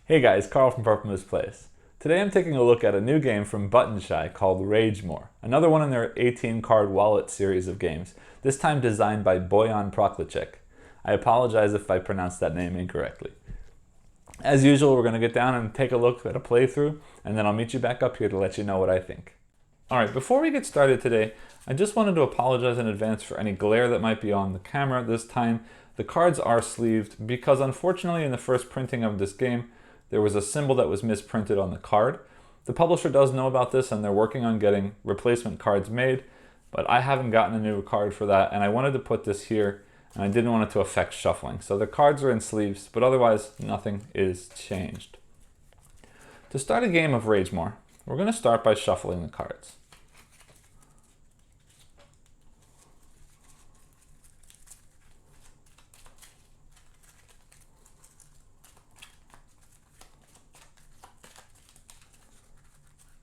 Hey guys, Carl from Purple Moose Plays. Today I'm taking a look at a new game from Button Shy called Ragemore, another one in their 18-card wallet series of games, this time designed by Bojan Proklicek. I apologize if I pronounced that name incorrectly. As usual, we're going to get down and take a look at a playthrough, and then I'll meet you back up here to let you know what I think. Alright, before we get started today, I just wanted to apologize in advance for any glare that might be on the camera this time. The cards are sleeved because unfortunately in the first printing of this game, there was a symbol that was misprinted on the card. The publisher does know about this and they're working on getting replacement cards made, but I haven't gotten a new card for that, and I wanted to put this here and I didn't want it to affect shuffling. So the cards are in sleeves, but otherwise nothing is changed. To start a game of Ragemore, we're going to start by shuffling the cards.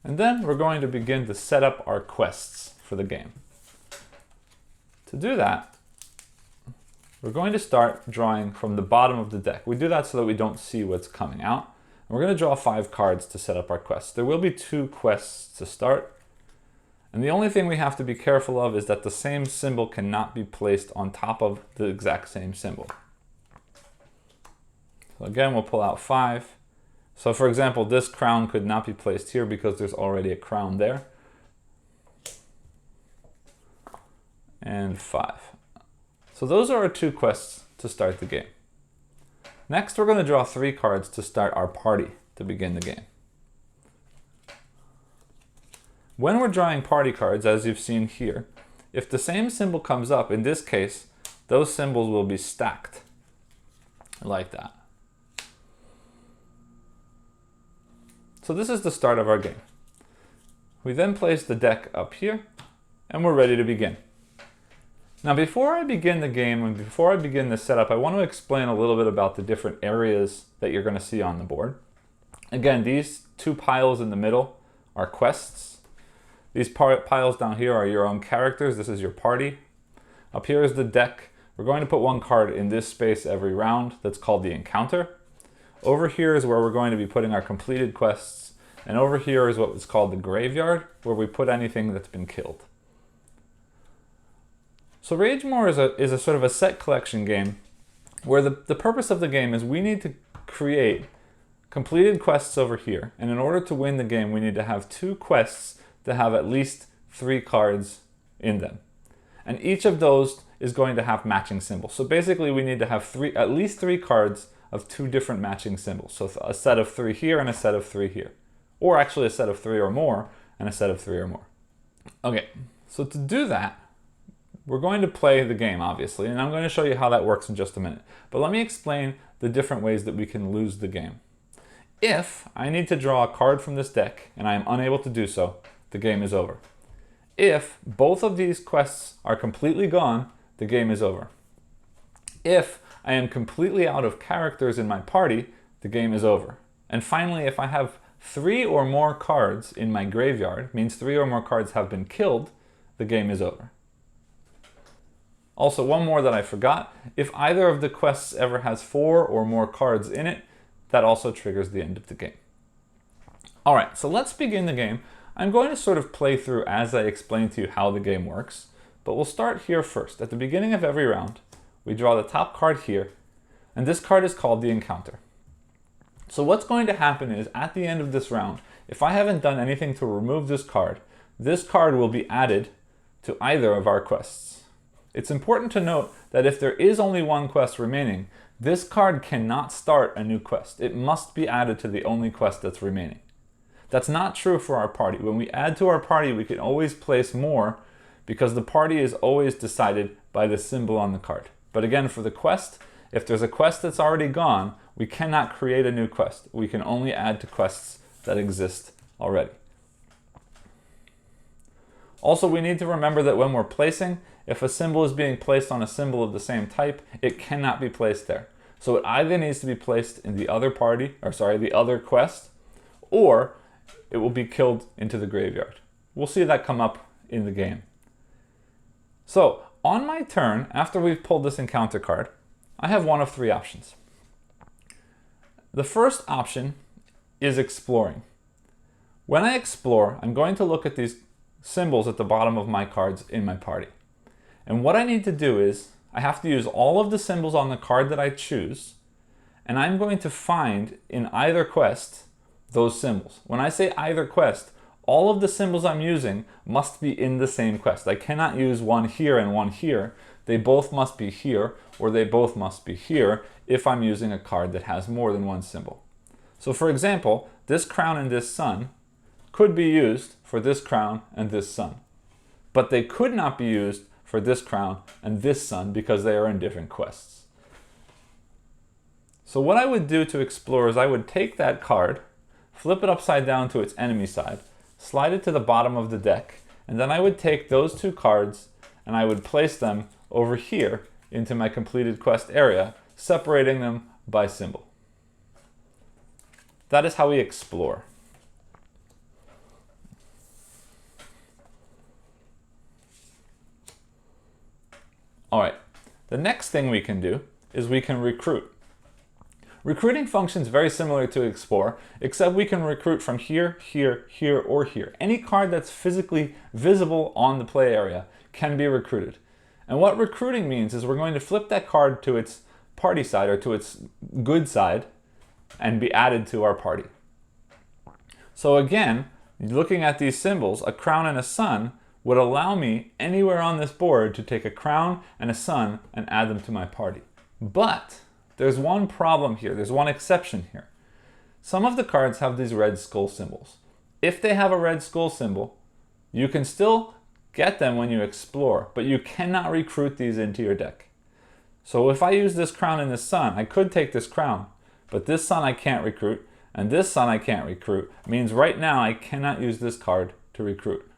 And then we're going to begin to set up our quests for the game. To do that, we're going to start drawing from the bottom of the deck. We do that so that we don't see what's coming out. And we're going to draw 5 cards to set up our quests. There will be 2 quests to start. And the only thing we have to be careful of is that the same symbol cannot be placed on top of the exact same symbol. So again, we'll pull out 5. So for example, this crown could not be placed here because there's already a crown there. And 5. So those are our 2 quests to start the game. Next, we're going to draw 3 cards to start our party to begin the game. When we're drawing party cards, as you've seen here, if the same symbol comes up, in this case, those symbols will be stacked like that. So this is the start of our game. We then place the deck up here, and we're ready to begin. Now before I begin the game and before I begin the setup, I want to explain a little bit about the different areas that you're going to see on the board. Again, these 2 piles in the middle are quests. These piles down here are your own characters. This is your party. Up here is the deck. We're going to put 1 card in this space every round. That's called the encounter. Over here is where we're going to be putting our completed quests, and over here is what is called the graveyard, where we put anything that's been killed. So Ragemore is a sort of a set collection game where the purpose of the game is we need to create completed quests over here, and in order to win the game we need to have 2 quests that have at least 3 cards in them. And each of those is going to have matching symbols. So basically we need to have at least 3 cards of 2 different matching symbols. So a set of 3 here and a set of 3 here. Or actually a set of 3 or more and a set of 3 or more. Okay, so to do that, we're going to play the game, obviously, and I'm going to show you how that works in just a minute. But let me explain the different ways that we can lose the game. If I need to draw a card from this deck and I am unable to do so, the game is over. If both of these quests are completely gone, the game is over. If I am completely out of characters in my party, the game is over. And finally, if I have 3 or more cards in my graveyard, means 3 or more cards have been killed, the game is over. Also, one more that I forgot, if either of the quests ever has 4 or more cards in it, that also triggers the end of the game. Alright, so let's begin the game. I'm going to sort of play through as I explain to you how the game works, but we'll start here first. At the beginning of every round, we draw the top card here, and this card is called the encounter. So what's going to happen is, at the end of this round, if I haven't done anything to remove this card will be added to either of our quests. It's important to note that if there is only 1 quest remaining, this card cannot start a new quest. It must be added to the only quest that's remaining. That's not true for our party. When we add to our party, we can always place more because the party is always decided by the symbol on the card. But again, for the quest, if there's a quest that's already gone, we cannot create a new quest. We can only add to quests that exist already. Also, we need to remember that when we're placing, if a symbol is being placed on a symbol of the same type, it cannot be placed there. So it either needs to be placed in the other the other quest, or it will be killed into the graveyard. We'll see that come up in the game. So on my turn, after we've pulled this encounter card, I have one of 3 options. The first option is exploring. When I explore, I'm going to look at these symbols at the bottom of my cards in my party. And what I need to do is, I have to use all of the symbols on the card that I choose, and I'm going to find in either quest those symbols. When I say either quest, all of the symbols I'm using must be in the same quest. I cannot use one here and one here. They both must be here, or they both must be here if I'm using a card that has more than one symbol. So for example, this crown and this sun could be used for this crown and this sun, but they could not be used for this crown and this sun because they are in different quests. So what I would do to explore is I would take that card, flip it upside down to its enemy side, slide it to the bottom of the deck, and then I would take those two cards and I would place them over here into my completed quest area, separating them by symbol. That is how we explore. All right, the next thing we can do is we can recruit. Recruiting functions very similar to explore, except we can recruit from here, here, here, or here. Any card that's physically visible on the play area can be recruited. And what recruiting means is we're going to flip that card to its party side or to its good side and be added to our party. So again, looking at these symbols, a crown and a sun would allow me anywhere on this board to take a crown and a sun and add them to my party. But there's one problem here, there's one exception here. Some of the cards have these red skull symbols. If they have a red skull symbol, you can still get them when you explore, but you cannot recruit these into your deck. So if I use this crown and this sun, I could take this crown, but this sun I can't recruit, and this sun I can't recruit. It means right now I cannot use this card to recruit.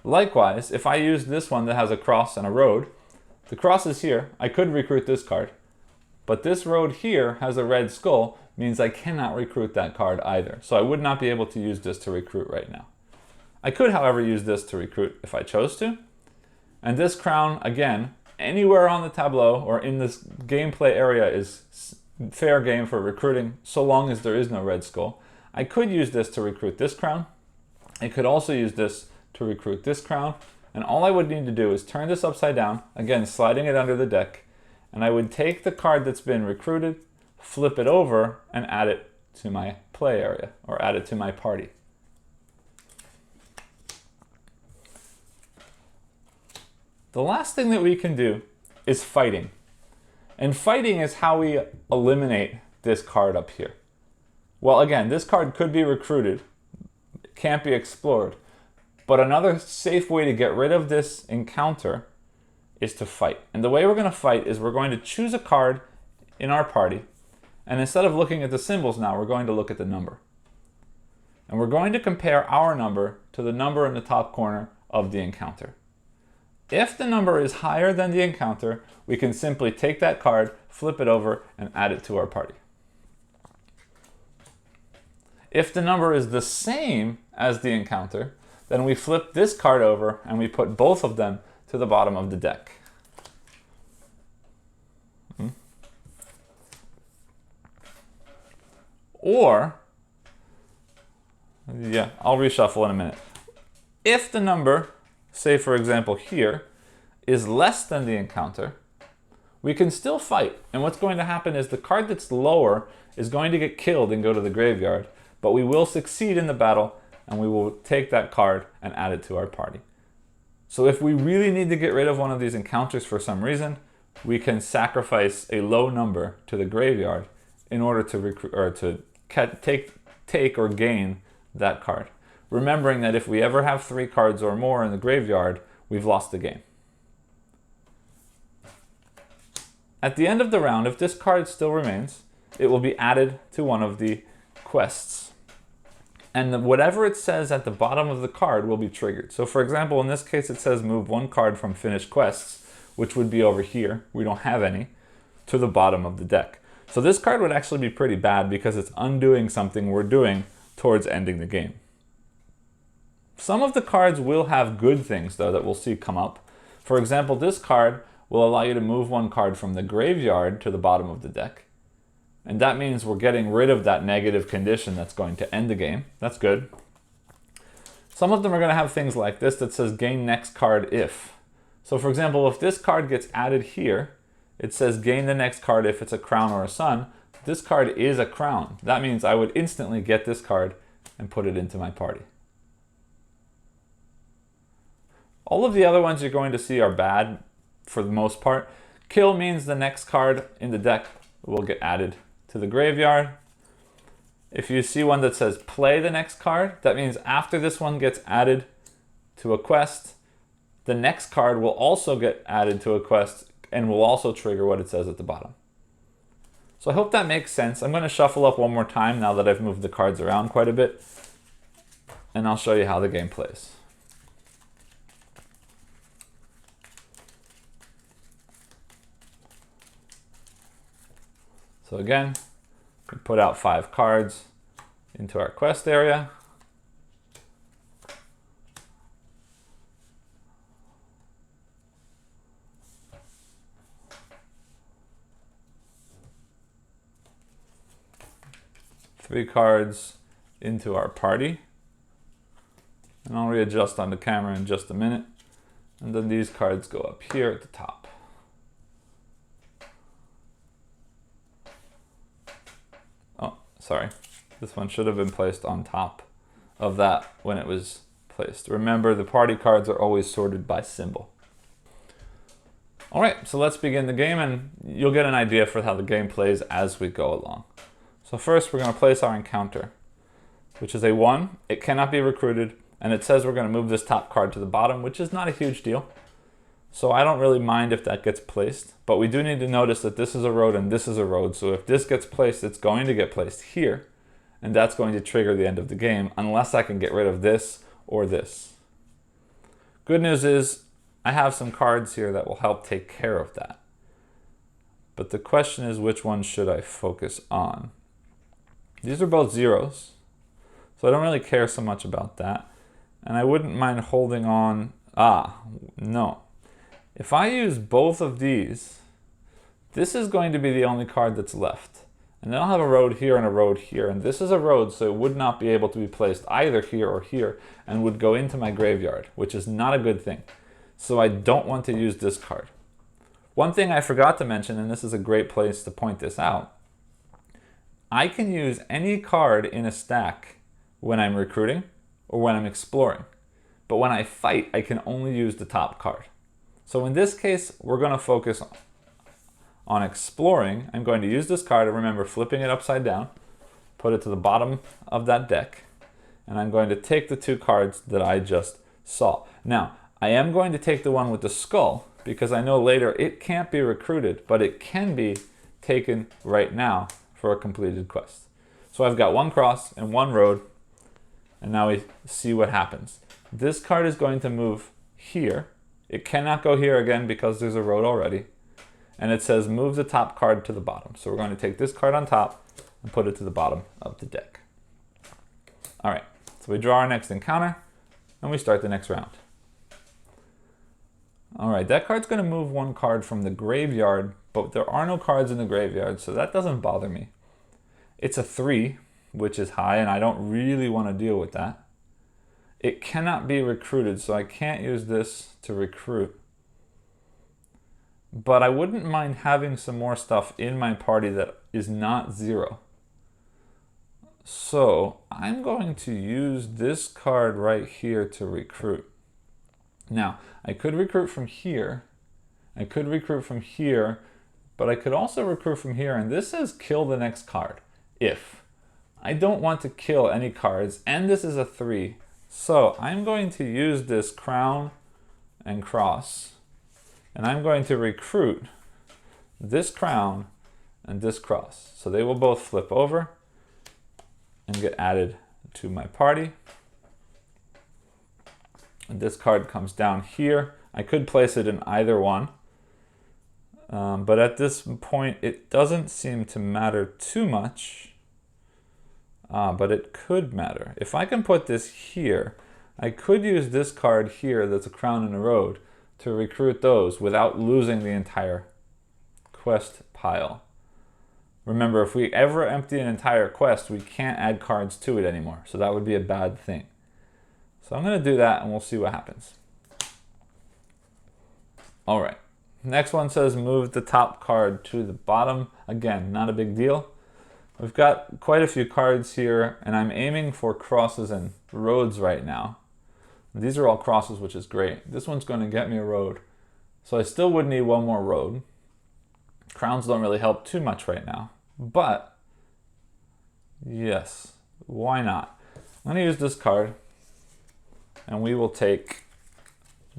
Likewise, if I use this one that has a cross and a road, the cross is here, I could recruit this card, but this road here has a red skull, means I cannot recruit that card either. So I would not be able to use this to recruit right now. I could, however, use this to recruit if I chose to. And this crown, again, anywhere on the tableau or in this gameplay area is fair game for recruiting, so long as there is no red skull. I could use this to recruit this crown. I could also use this to recruit this crown. And all I would need to do is turn this upside down, again, sliding it under the deck, and I would take the card that's been recruited, flip it over, and add it to my play area, or add it to my party. The last thing that we can do is fighting. And fighting is how we eliminate this card up here. Well, again, this card could be recruited, can't be explored, but another safe way to get rid of this encounter is to fight. And the way we're going to fight is we're going to choose a card in our party, and instead of looking at the symbols now, we're going to look at the number. And we're going to compare our number to the number in the top corner of the encounter. If the number is higher than the encounter, we can simply take that card, flip it over, and add it to our party. If the number is the same as the encounter, then we flip this card over and we put both of them to the bottom of the deck. Or, yeah, I'll reshuffle in a minute. If the number, say for example here, is less than the encounter, we can still fight. And what's going to happen is the card that's lower is going to get killed and go to the graveyard, but we will succeed in the battle and we will take that card and add it to our party. So if we really need to get rid of one of these encounters for some reason, we can sacrifice a low number to the graveyard in order to recruit or to take or gain that card. Remembering that if we ever have 3 cards or more in the graveyard, we've lost the game. At the end of the round, if this card still remains, it will be added to one of the quests. And whatever it says at the bottom of the card will be triggered. So for example, in this case, it says move 1 card from finished quests, which would be over here, we don't have any, to the bottom of the deck. So this card would actually be pretty bad because it's undoing something we're doing towards ending the game. Some of the cards will have good things though that we'll see come up. For example, this card will allow you to move 1 card from the graveyard to the bottom of the deck. And that means we're getting rid of that negative condition that's going to end the game. That's good. Some of them are going to have things like this that says gain next card if. So for example, if this card gets added here, it says gain the next card if it's a crown or a sun. This card is a crown. That means I would instantly get this card and put it into my party. All of the other ones you're going to see are bad for the most part. Kill means the next card in the deck will get added to the graveyard. If you see one that says play the next card, that means after this one gets added to a quest, the next card will also get added to a quest and will also trigger what it says at the bottom. So I hope that makes sense. I'm going to shuffle up one more time now that I've moved the cards around quite a bit, and I'll show you how the game plays. So again, we put out 5 cards into our quest area. Three cards into our party. And I'll readjust on the camera in just a minute. And then these cards go up here at the top. Oh, sorry. This one should have been placed on top of that when it was placed. Remember, the party cards are always sorted by symbol. All right, so let's begin the game, and you'll get an idea for how the game plays as we go along. So first, we're going to place our encounter, which is a 1. It cannot be recruited, and it says we're going to move this top card to the bottom, which is not a huge deal. So I don't really mind if that gets placed, but we do need to notice that this is a road and this is a road. So if this gets placed, it's going to get placed here, and that's going to trigger the end of the game unless I can get rid of this or this. Good news is I have some cards here that will help take care of that. But the question is, which one should I focus on? These are both zeros, so I don't really care so much about that. And I wouldn't mind holding on. No. If I use both of these, this is going to be the only card that's left. And then I'll have a road here and a road here. And this is a road, so it would not be able to be placed either here or here and would go into my graveyard, which is not a good thing. So I don't want to use this card. One thing I forgot to mention, and this is a great place to point this out, I can use any card in a stack when I'm recruiting or when I'm exploring. But when I fight, I can only use the top card. So in this case, we're going to focus on exploring. I'm going to use this card, and remember, flipping it upside down, put it to the bottom of that deck, and I'm going to take the 2 cards that I just saw. Now, I am going to take the one with the skull, because I know later it can't be recruited, but it can be taken right now for a completed quest. So I've got 1 cross and 1 road, and now we see what happens. This card is going to move here. It cannot go here again because there's a road already. And it says move the top card to the bottom. So we're going to take this card on top and put it to the bottom of the deck. All right, so we draw our next encounter and we start the next round. All right, that card's going to move 1 card from the graveyard, but there are no cards in the graveyard, so that doesn't bother me. It's a 3, which is high, and I don't really want to deal with that. It cannot be recruited, so I can't use this to recruit. But I wouldn't mind having some more stuff in my party that is not 0. So I'm going to use this card right here to recruit. Now, I could recruit from here, I could recruit from here, but I could also recruit from here, and this says kill the next card, if. I don't want to kill any cards, and this is a 3, so I'm going to use this crown and cross, and I'm going to recruit this crown and this cross. So they will both flip over and get added to my party. And this card comes down here. I could place it in either one, but at this point it doesn't seem to matter too much, but it could matter. If I can put this here, I could use this card here that's a crown and a road to recruit those without losing the entire quest pile. Remember, if we ever empty an entire quest, we can't add cards to it anymore. So that would be a bad thing. So I'm going to do that and we'll see what happens. All right. Next one says move the top card to the bottom. Again, not a big deal. We've got quite a few cards here, and I'm aiming for crosses and roads right now. These are all crosses, which is great. This one's going to get me a road. So I still would need one more road. Crowns don't really help too much right now. But, yes, why not? I'm going to use this card, and we will take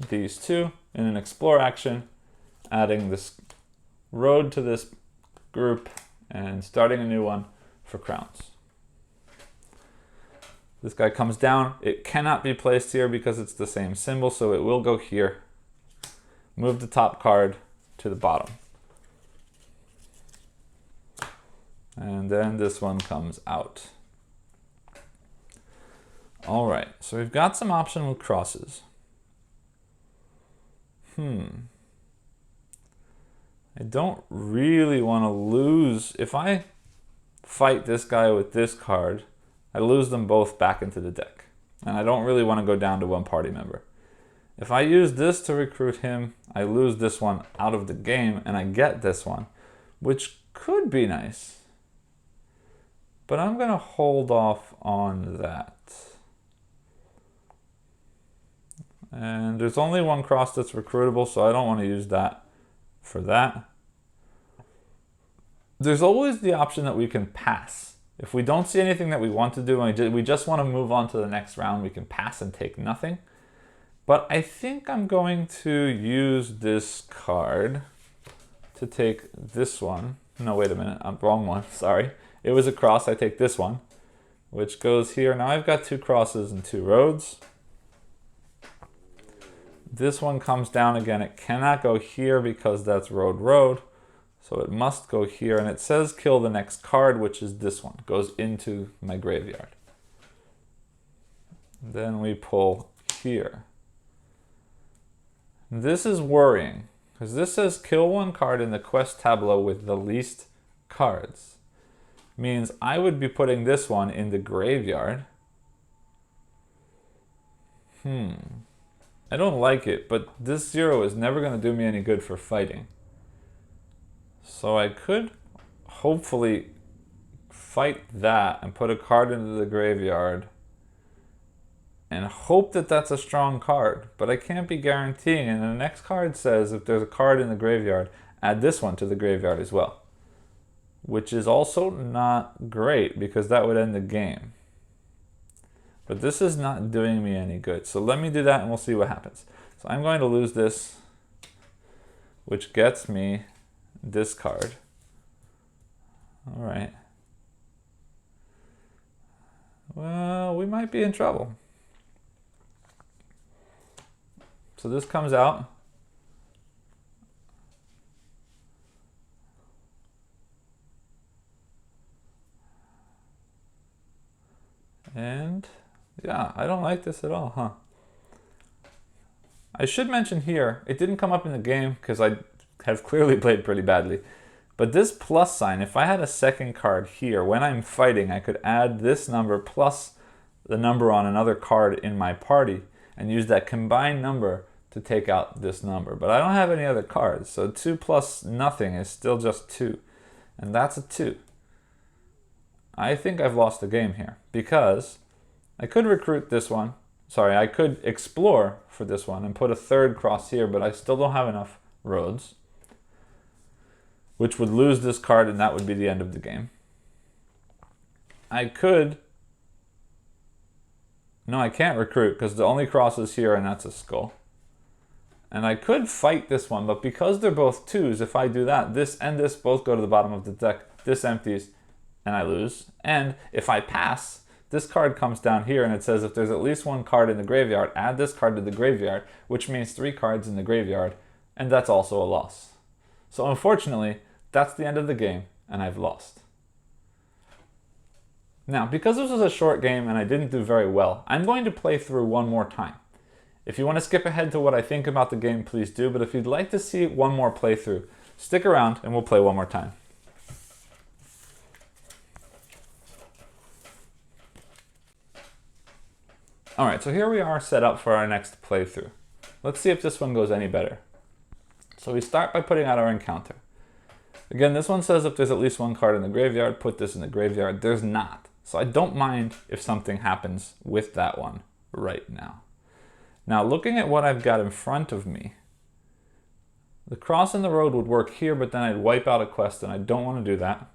these two in an explore action, adding this road to this group and starting a new one for crowns. This guy comes down. It cannot be placed here because it's the same symbol, so it will go here. Move the top card to the bottom. And then this one comes out. All right, so we've got some option with crosses. I don't really want to lose. If I fight this guy with this card, I lose them both back into the deck. And I don't really want to go down to one party member. If I use this to recruit him, I lose this one out of the game and I get this one, which could be nice. But I'm going to hold off on that. And there's only one cross that's recruitable, so I don't want to use that for that. There's always the option that we can pass. If we don't see anything that we want to do and we just want to move on to the next round, we can pass and take nothing. But I think I'm going to use this card to take this one. No, wait a minute, I'm wrong one, sorry. It was a cross, I take this one, which goes here. Now I've got two crosses and two roads. This one comes down again. It cannot go here because that's road. So it must go here. And it says kill the next card, which is this one. It goes into my graveyard. Then we pull here. This is worrying because this says kill one card in the quest tableau with the least cards. Means I would be putting this one in the graveyard. I don't like it, but this 0 is never going to do me any good for fighting. So I could hopefully fight that and put a card into the graveyard and hope that that's a strong card, but I can't be guaranteeing. And the next card says if there's a card in the graveyard, add this one to the graveyard as well, which is also not great because that would end the game. But this is not doing me any good. So let me do that and we'll see what happens. So I'm going to lose this, which gets me this card. All right. Well, we might be in trouble. So this comes out. And yeah, I don't like this at all, huh? I should mention here, it didn't come up in the game because I have clearly played pretty badly. But this plus sign, if I had a second card here, when I'm fighting, I could add this number plus the number on another card in my party and use that combined number to take out this number. But I don't have any other cards, so 2 plus nothing is still just 2. And that's a 2. I think I've lost the game here because I could recruit this one. Sorry, I could explore for this one and put a third cross here, but I still don't have enough roads, which would lose this card and that would be the end of the game. I could... No, I can't recruit because the only cross is here and that's a skull. And I could fight this one, but because they're both 2s, if I do that, this and this both go to the bottom of the deck. This empties and I lose. And if I pass, this card comes down here and it says if there's at least one card in the graveyard, add this card to the graveyard, which means 3 cards in the graveyard, and that's also a loss. So unfortunately, that's the end of the game, and I've lost. Now, because this was a short game and I didn't do very well, I'm going to play through one more time. If you want to skip ahead to what I think about the game, please do, but if you'd like to see one more playthrough, stick around and we'll play one more time. All right, so here we are set up for our next playthrough. Let's see if this one goes any better. So we start by putting out our encounter. Again, this one says if there's at least one card in the graveyard, put this in the graveyard. There's not. So I don't mind if something happens with that one right now. Now, looking at what I've got in front of me, the cross in the road would work here, but then I'd wipe out a quest, and I don't want to do that.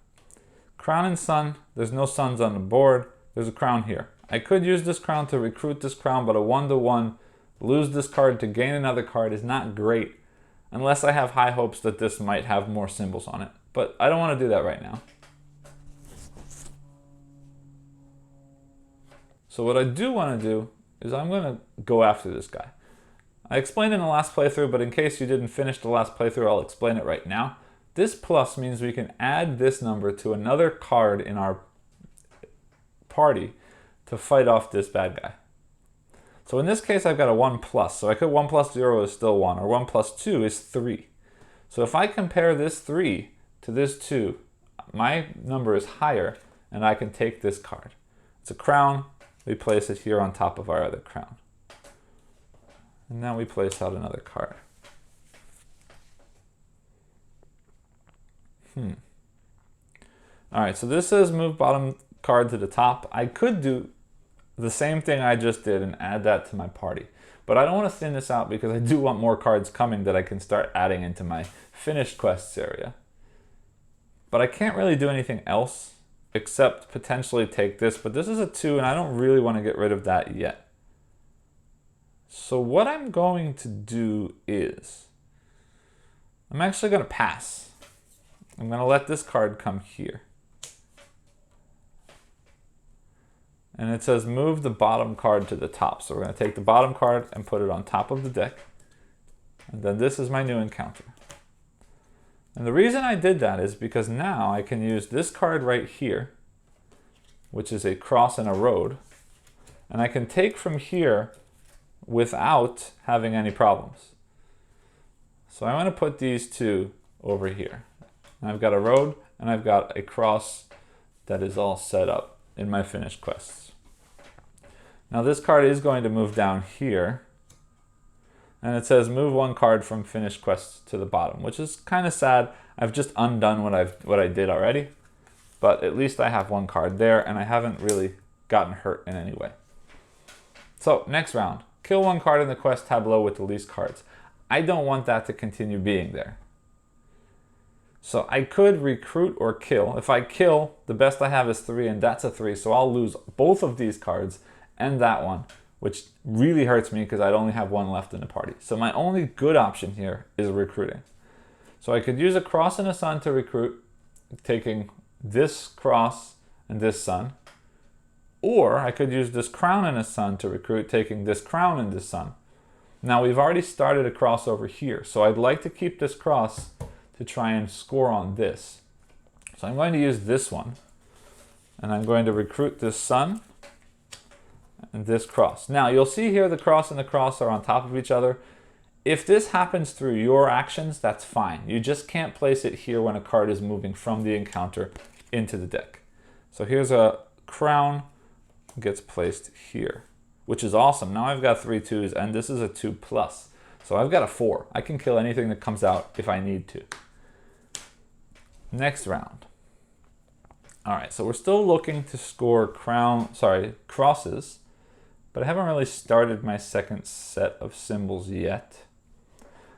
Crown and sun, there's no suns on the board. There's a crown here. I could use this crown to recruit this crown, but a 1-to-1, lose this card to gain another card is not great, unless I have high hopes that this might have more symbols on it. But I don't want to do that right now. So what I do want to do is I'm going to go after this guy. I explained in the last playthrough, but in case you didn't finish the last playthrough, I'll explain it right now. This plus means we can add this number to another card in our party to fight off this bad guy. So in this case, I've got a 1 plus. So I could 1 plus 0 is still 1, or 1 plus 2 is 3. So if I compare this 3 to this 2, my number is higher, and I can take this card. It's a crown. We place it here on top of our other crown. And now we place out another card. All right, so this says move bottom card to the top. I could do the same thing I just did and add that to my party. But I don't want to thin this out because I do want more cards coming that I can start adding into my finished quests area. But I can't really do anything else except potentially take this. But this is a 2 and I don't really want to get rid of that yet. So what I'm going to do is I'm actually going to pass. I'm going to let this card come here. And it says move the bottom card to the top. So we're going to take the bottom card and put it on top of the deck. And then this is my new encounter. And the reason I did that is because now I can use this card right here, which is a cross and a road. And I can take from here without having any problems. So I want to put these two over here. And I've got a road and I've got a cross that is all set up in my finished quests. Now this card is going to move down here, and it says move one card from finished quests to the bottom, which is kind of sad. I've just undone what I did already, but at least I have one card there and I haven't really gotten hurt in any way. So next round, kill one card in the quest tableau with the least cards. I don't want that to continue being there. So I could recruit or kill. If I kill, the best I have is 3, and that's a 3. So I'll lose both of these cards and that one, which really hurts me because I'd only have one left in the party. So my only good option here is recruiting. So I could use a cross and a sun to recruit, taking this cross and this sun. Or I could use this crown and a sun to recruit, taking this crown and this sun. Now we've already started a cross over here, so I'd like to keep this cross to try and score on this. So I'm going to use this one, and I'm going to recruit this sun and this cross. Now you'll see here the cross and the cross are on top of each other. If this happens through your actions, that's fine. You just can't place it here when a card is moving from the encounter into the deck. So here's a crown, gets placed here, which is awesome. Now I've got 3 2s, and this is a 2 plus. So I've got a 4. I can kill anything that comes out if I need to. Next round. All right, so we're still looking to score crosses, but I haven't really started my second set of symbols yet.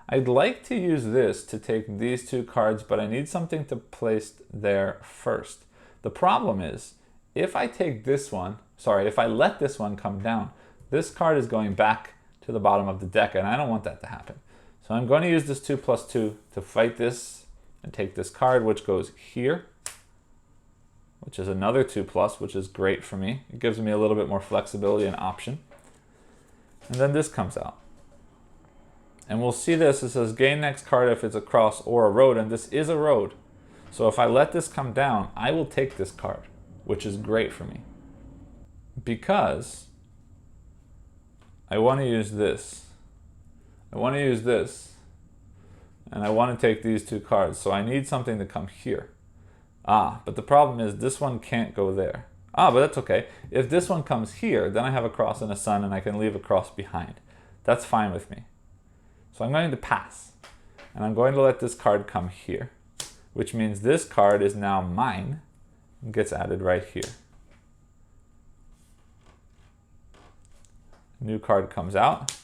I'd like to use this to take these 2 cards, but I need something to place there first. The problem is, if I take this one, if I let this one come down, this card is going back to the bottom of the deck, and I don't want that to happen. So I'm going to use this 2 plus 2 to fight this and take this card, which goes here, which is another 2 plus, which is great for me. It gives me a little bit more flexibility and option. And then this comes out. And we'll see this, it says gain next card if it's a cross or a road, and this is a road. So if I let this come down, I will take this card, which is great for me. Because I want to use this. I want to use this. And I want to take these 2 cards. So I need something to come here. But the problem is this one can't go there. Ah, but that's okay. If this one comes here, then I have a cross and a sun, and I can leave a cross behind. That's fine with me. So I'm going to pass. And I'm going to let this card come here, which means this card is now mine and gets added right here. New card comes out.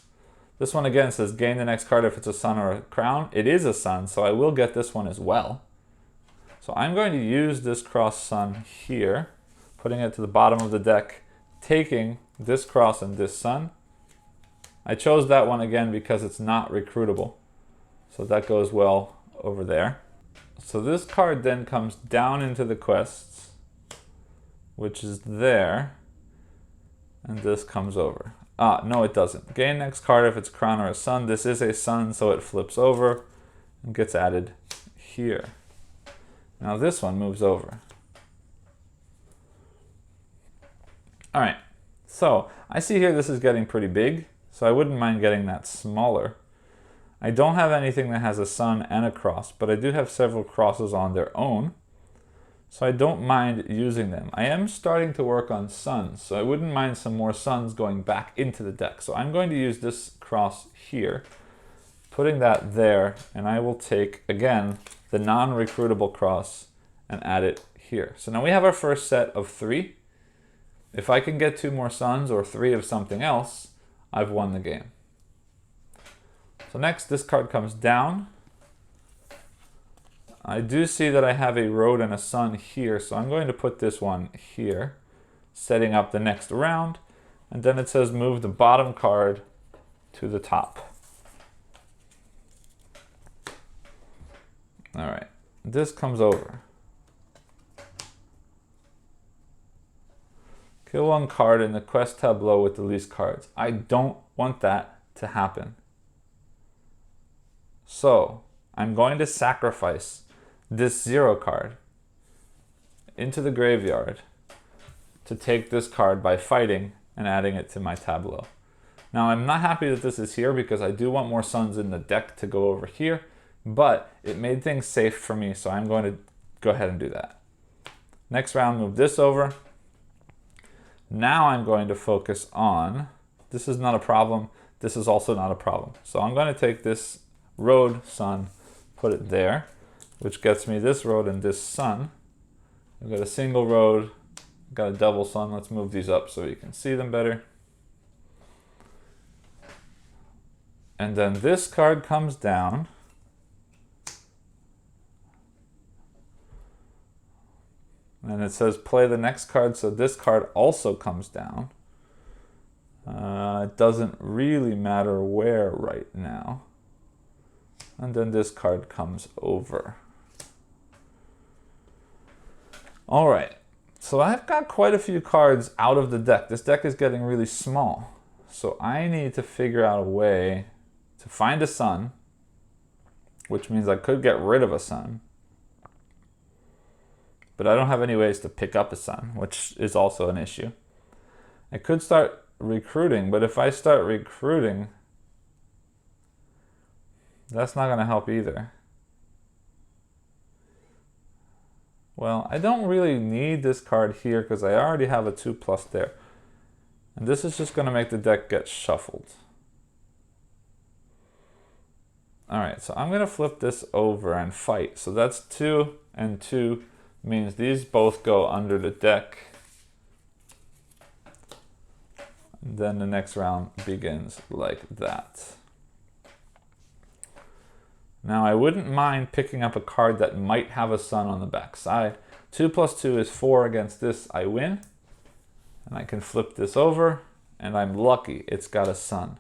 This one again says gain the next card if it's a sun or a crown. It is a sun, so I will get this one as well. So I'm going to use this cross sun here, putting it to the bottom of the deck, taking this cross and this sun. I chose that one again because it's not recruitable. So that goes well over there. So this card then comes down into the quests, which is there, and this comes over. Ah, no it doesn't. Gain next card if it's crown or a sun. This is a sun, so it flips over and gets added here. Now this one moves over. All right, so I see here this is getting pretty big, so I wouldn't mind getting that smaller. I don't have anything that has a sun and a cross, but I do have several crosses on their own, so I don't mind using them. I am starting to work on suns, so I wouldn't mind some more suns going back into the deck. So I'm going to use this cross here, putting that there, and I will take, again, the non-recruitable cross and add it here. So now we have our first set of 3. If I can get 2 more suns or 3 of something else, I've won the game. So next, this card comes down. I do see that I have a road and a sun here, so I'm going to put this one here, setting up the next round. And then it says move the bottom card to the top. All right, this comes over. Kill 1 card in the quest tableau with the least cards. I don't want that to happen. So I'm going to sacrifice this 0 card into the graveyard to take this card by fighting and adding it to my tableau. Now I'm not happy that this is here because I do want more suns in the deck to go over here, but it made things safe for me, so I'm going to go ahead and do that. Next round, move this over. Now I'm going to focus on, this is not a problem, this is also not a problem. So I'm going to take this road sun, put it there, which gets me this road and this sun. I've got a single road, got a double sun. Let's move these up so you can see them better. And then this card comes down. And it says play the next card, so this card also comes down. It doesn't really matter where right now. And then this card comes over. All right, so I've got quite a few cards out of the deck. This deck is getting really small. So I need to figure out a way to find a sun, which means I could get rid of a sun. But I don't have any ways to pick up a sun, which is also an issue. I could start recruiting, but if I start recruiting, that's not going to help either. Well, I don't really need this card here because I already have a 2+ there. And this is just going to make the deck get shuffled. All right, so I'm going to flip this over and fight. So that's 2 and 2 means these both go under the deck. And then the next round begins like that. Now I wouldn't mind picking up a card that might have a sun on the back side. 2 + 2 is 4 against this, I win. And I can flip this over, and I'm lucky it's got a sun.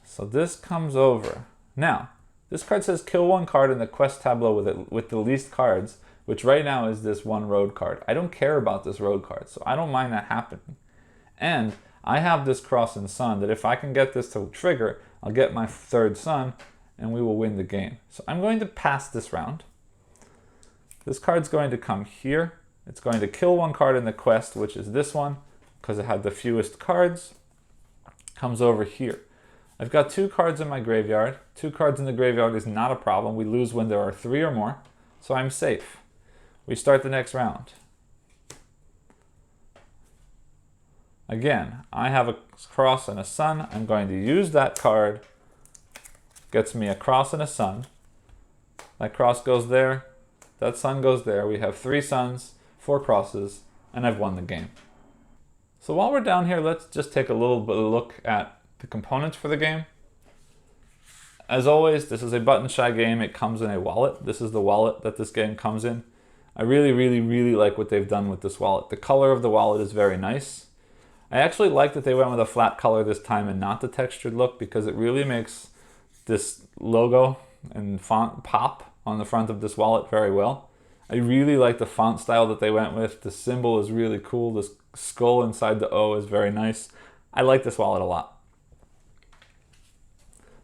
So this comes over. Now, this card says kill 1 card in the quest tableau with the least cards, which right now is this 1 road card. I don't care about this road card, so I don't mind that happening. And I have this cross and sun that if I can get this to trigger, I'll get my 3rd sun, and we will win the game. So I'm going to pass this round. This card's going to come here. It's going to kill 1 card in the quest, which is this one, because it had the fewest cards. Comes over here. I've got 2 cards in my graveyard. 2 cards in the graveyard is not a problem. We lose when there are 3 or more, so I'm safe. We start the next round. Again, I have a cross and a sun. I'm going to use that card. Gets me a cross and a sun. That cross goes there. That sun goes there. We have 3 suns, 4 crosses, and I've won the game. So while we're down here, let's just take a little bit of a look at the components for the game. As always, this is a button shy game. It comes in a wallet. This is the wallet that this game comes in. I really like what they've done with this wallet. The color of the wallet is very nice. I actually like that they went with a flat color this time and not the textured look, because it really makes this logo and font pop on the front of this wallet very well. I really like the font style that they went with. The symbol is really cool. This skull inside the O is very nice. I like this wallet a lot.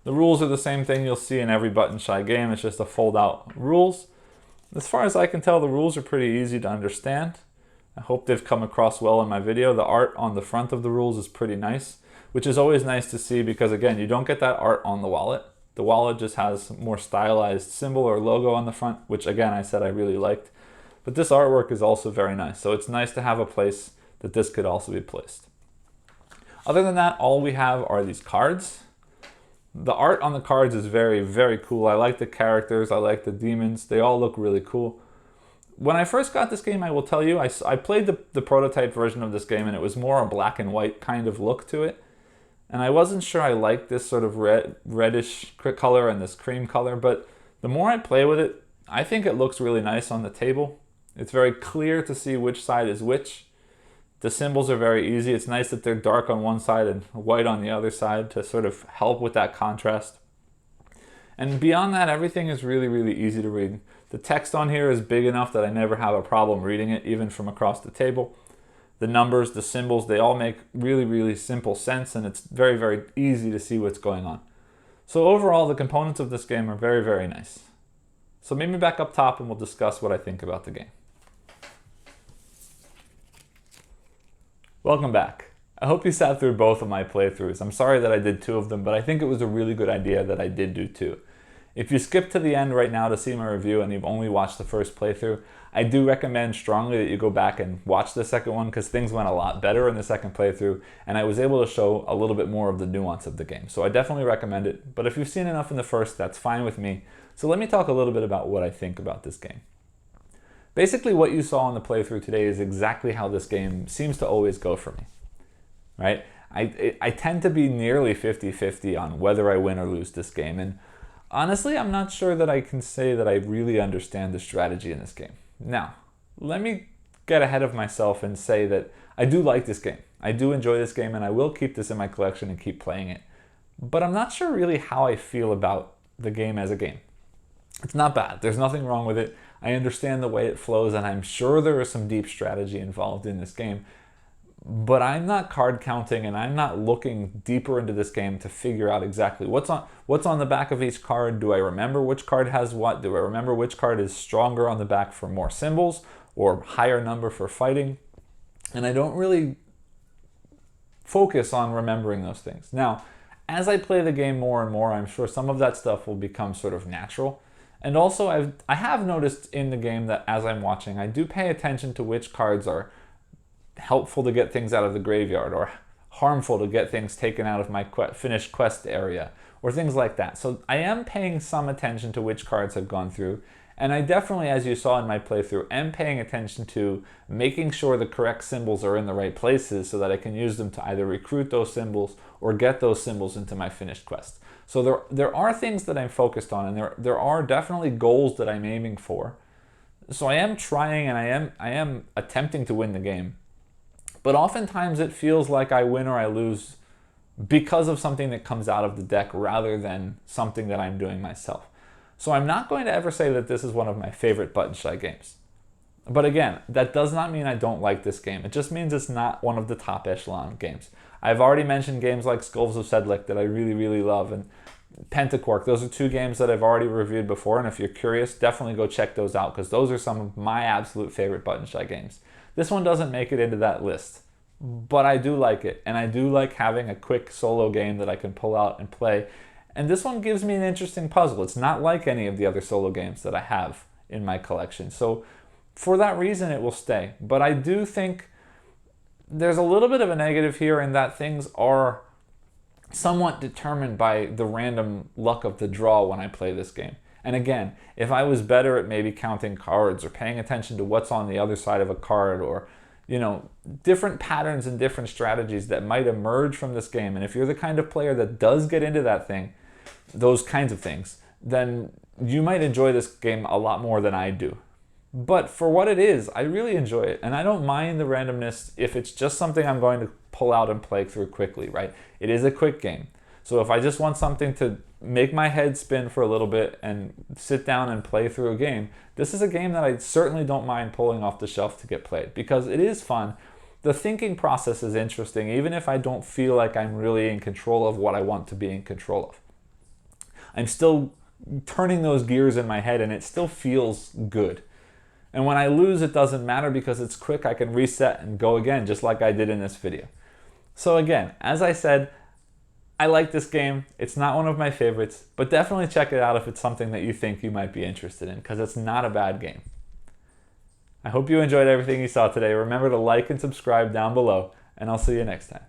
The rules are the same thing you'll see in every button shy game. It's just a fold out rules. As far as I can tell, the rules are pretty easy to understand. I hope they've come across well in my video. The art on the front of the rules is pretty nice, which is always nice to see because, again, you don't get that art on the wallet. The wallet just has more stylized symbol or logo on the front, which, again, I said I really liked. But this artwork is also very nice, so it's nice to have a place that this could also be placed. Other than that, all we have are these cards. The art on the cards is very cool. I like the characters, I like the demons. They all look really cool. When I first got this game, I will tell you, I played the prototype version of this game, and it was more a black and white kind of look to it. And I wasn't sure I liked this sort of reddish color and this cream color, but the more I play with it, I think it looks really nice on the table. It's very clear to see which side is which. The symbols are very easy. It's nice that they're dark on one side and white on the other side to sort of help with that contrast. And beyond that, everything is really easy to read. The text on here is big enough that I never have a problem reading it, even from across the table. The numbers, the symbols, they all make really simple sense, and it's very easy to see what's going on. So overall, the components of this game are very nice. So meet me back up top and we'll discuss what I think about the game. Welcome back. I hope you sat through both of my playthroughs. I'm sorry that I did 2 of them, but I think it was a really good idea that I did do 2. If you skip to the end right now to see my review and you've only watched the first playthrough, I do recommend strongly that you go back and watch the second one, because things went a lot better in the second playthrough and I was able to show a little bit more of the nuance of the game. So I definitely recommend it, but if you've seen enough in the first, that's fine with me. So let me talk a little bit about what I think about this game. Basically, what you saw in the playthrough today is exactly how this game seems to always go for me, right? I tend to be nearly 50-50 on whether I win or lose this game, and honestly, I'm not sure that I can say that I really understand the strategy in this game. Now, let me get ahead of myself and say that I do like this game. I do enjoy this game, and I will keep this in my collection and keep playing it. But I'm not sure really how I feel about the game as a game. It's not bad. There's nothing wrong with it. I understand the way it flows, and I'm sure there is some deep strategy involved in this game. But I'm not card counting, and I'm not looking deeper into this game to figure out exactly what's on the back of each card. Do I remember which card has what? Do I remember which card is stronger on the back for more symbols or higher number for fighting? And I don't really focus on remembering those things. Now, as I play the game more and more, I'm sure some of that stuff will become sort of natural. And also, I have noticed in the game that as I'm watching, I do pay attention to which cards are helpful to get things out of the graveyard or harmful to get things taken out of my finished quest area or things like that. So I am paying some attention to which cards have gone through, and I definitely, as you saw in my playthrough, am paying attention to making sure the correct symbols are in the right places so that I can use them to either recruit those symbols or get those symbols into my finished quest. So there are things that I'm focused on, and there are definitely goals that I'm aiming for. So I am trying, and I am attempting to win the game. But oftentimes it feels like I win or I lose because of something that comes out of the deck rather than something that I'm doing myself. So I'm not going to ever say that this is one of my favorite button shy games. But again, that does not mean I don't like this game. It just means it's not one of the top echelon games. I've already mentioned games like Skulls of Sedlec that I really love, and Pentaquark. Those are 2 games that I've already reviewed before, and if you're curious, definitely go check those out, because those are some of my absolute favorite button shy games. This one doesn't make it into that list, but I do like it, and I do like having a quick solo game that I can pull out and play. And this one gives me an interesting puzzle. It's not like any of the other solo games that I have in my collection. So for that reason, it will stay. But I do think there's a little bit of a negative here in that things are somewhat determined by the random luck of the draw when I play this game. And again, if I was better at maybe counting cards or paying attention to what's on the other side of a card, or different patterns and different strategies that might emerge from this game, and if you're the kind of player that does get into those kinds of things, then you might enjoy this game a lot more than I do. But for what it is, I really enjoy it, and I don't mind the randomness if it's just something I'm going to pull out and play through quickly, right? It is a quick game. So if I just want something to make my head spin for a little bit and sit down and play through a game, this is a game that I certainly don't mind pulling off the shelf to get played, because it is fun. The thinking process is interesting, even if I don't feel like I'm really in control of what I want to be in control of. I'm still turning those gears in my head, and it still feels good. And when I lose, it doesn't matter because it's quick. I can reset and go again, just like I did in this video. So again, as I said, I like this game. It's not one of my favorites, but definitely check it out if it's something that you think you might be interested in, because it's not a bad game. I hope you enjoyed everything you saw today. Remember to like and subscribe down below, and I'll see you next time.